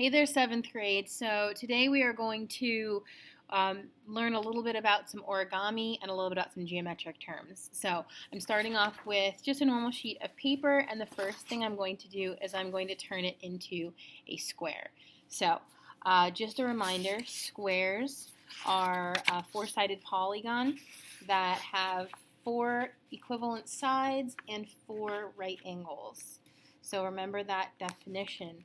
Hey there, 7th grade. So today we are going to learn a little bit about some origami and a little bit about some geometric terms. So I'm starting off with just a normal sheet of paper, and the first thing I'm going to do is I'm going to turn it into a square. So just a reminder, squares are a four-sided polygon that have 4 equivalent sides and 4 right angles. So remember that definition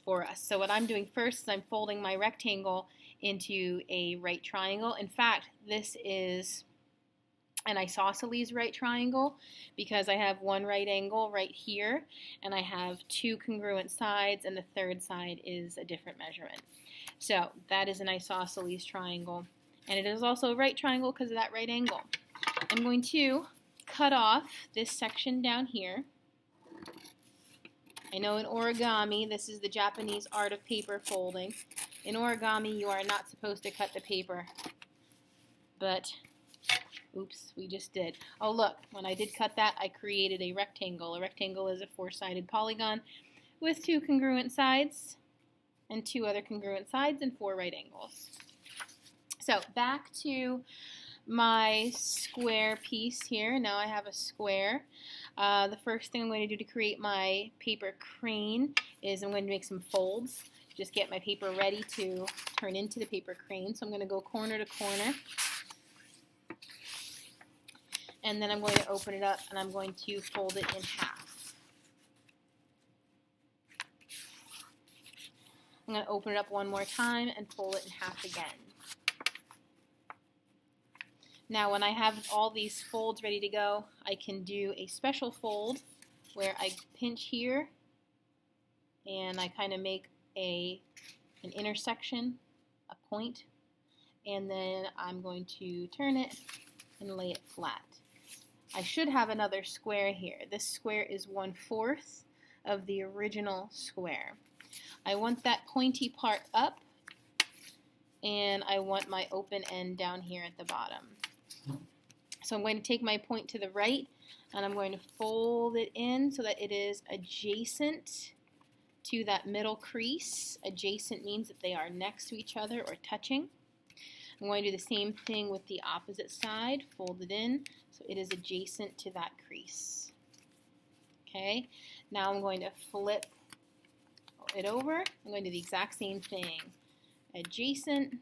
for us. So what I'm doing first is I'm folding my rectangle into a right triangle. In fact, this is an isosceles right triangle because I have one right angle right here and I have 2 congruent sides, and the third side is a different measurement. So that is an isosceles triangle, and it is also a right triangle because of that right angle. I'm going to cut off this section down here. I know in origami, this is the Japanese art of paper folding. In origami, you are not supposed to cut the paper. But, oops, we just did. Oh, look, when I did cut that, I created a rectangle. A rectangle is a 4-sided polygon with 2 congruent sides and 2 other congruent sides and 4 right angles. So, back to my square piece here. Now I have a square. The first thing I'm going to do to create my paper crane is I'm going to make some folds. Just get my paper ready to turn into the paper crane. So I'm going to go corner to corner. And then I'm going to open it up and I'm going to fold it in half. I'm going to open it up one more time and fold it in half again. Now when I have all these folds ready to go, I can do a special fold where I pinch here and I kind of make an intersection, a point, and then I'm going to turn it and lay it flat. I should have another square here. This square is 1/4 of the original square. I want that pointy part up, and I want my open end down here at the bottom. So I'm going to take my point to the right and I'm going to fold it in so that it is adjacent to that middle crease. Adjacent means that they are next to each other or touching. I'm going to do the same thing with the opposite side. Fold it in so it is adjacent to that crease. Okay, now I'm going to flip it over. I'm going to do the exact same thing. Adjacent,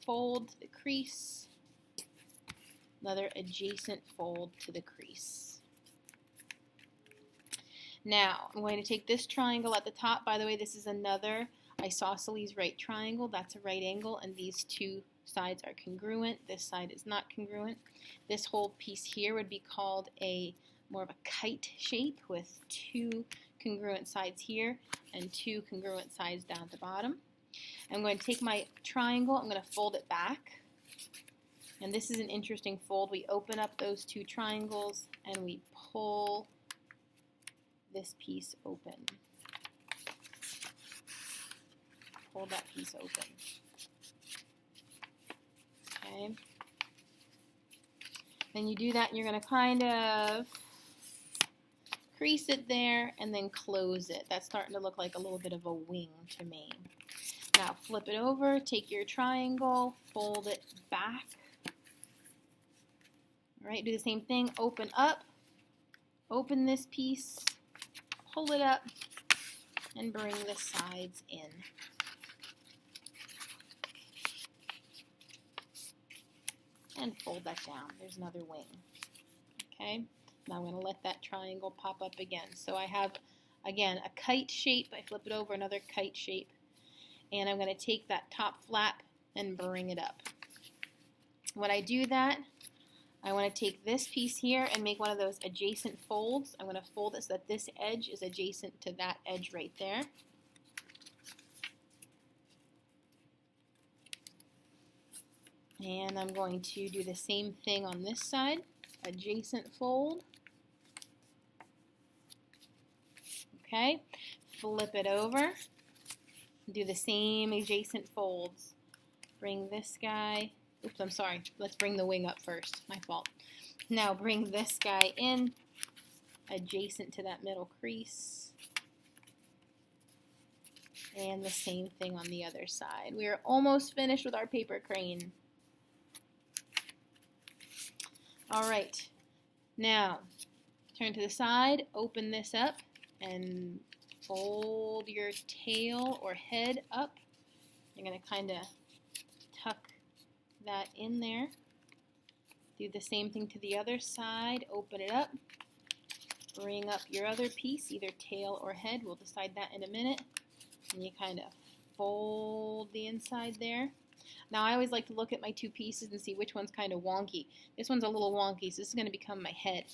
fold to the crease. Another adjacent fold to the crease. Now, I'm going to take this triangle at the top. By the way, this is another isosceles right triangle. That's a right angle, and these 2 sides are congruent. This side is not congruent. This whole piece here would be called more of a kite shape with 2 congruent sides here and 2 congruent sides down at the bottom. I'm going to take my triangle, I'm going to fold it back. And this is an interesting fold. We open up those 2 triangles and we pull this piece open. Pull that piece open. Okay. Then you do that and you're going to kind of crease it there and then close it. That's starting to look like a little bit of a wing to me. Now flip it over, take your triangle, fold it back. All right, do the same thing, open up, open this piece, pull it up, and bring the sides in. And fold that down. There's another wing. Okay, now I'm going to let that triangle pop up again. So I have, again, a kite shape. I flip it over, another kite shape. And I'm going to take that top flap and bring it up. When I do that, I want to take this piece here and make one of those adjacent folds. I'm going to fold it so that this edge is adjacent to that edge right there. And I'm going to do the same thing on this side. Adjacent fold. Okay, flip it over. Do the same adjacent folds. Bring this guy. Oops, I'm sorry. Let's bring the wing up first. My fault. Now bring this guy in, adjacent to that middle crease. And the same thing on the other side. We are almost finished with our paper crane. All right, now turn to the side, open this up, and fold your tail or head up. You're going to kind of tuck that in there. Do the same thing to the other side, open it up, bring up your other piece, either tail or head. We'll decide that in a minute. And you kind of fold the inside there. Now I always like to look at my two pieces and see which one's kind of wonky. This one's a little wonky, so this is going to become my head.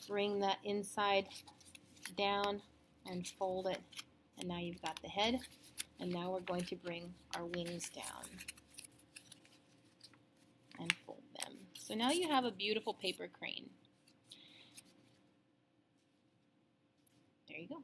Bring that inside down and fold it. And now you've got the head. And now we're going to bring our wings down and fold them. So now you have a beautiful paper crane. There you go.